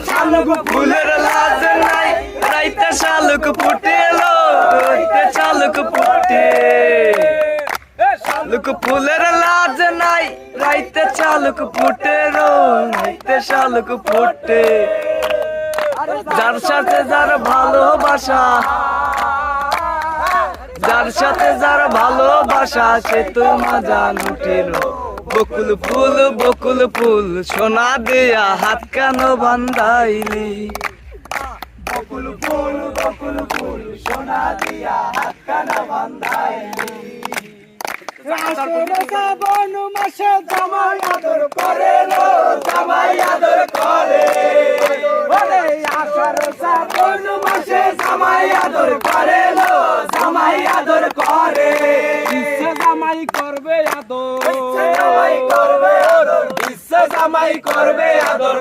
শালুক ফুলের লাজ নাই রাইতে শালুক ফুটে এলো রাইতে শালুক ফুটে শালুক ফুলের লাজ নাই রাইতে শালুক ফুটে রো রাইতে শালুক ফুটে যার সাথে যার ভালোবাসা যার সাথে যার ভালোবাসা সে তো মজা লুটেল বকুল ফুল সোনা দেয়া হাত কেন বান্ধাইলি বকুল ফুল সোনা দিয়া হাত কেন বান্ধাইলি শ্রাবণ মাসে জামাই আদর করে জামাই আদর করে আষাঢ় শ্রাবণ মাসে জামাই আদর করে জামাই আদর করে জামাই করবে আদর জামাই করবে আদর জামাই করবে আদর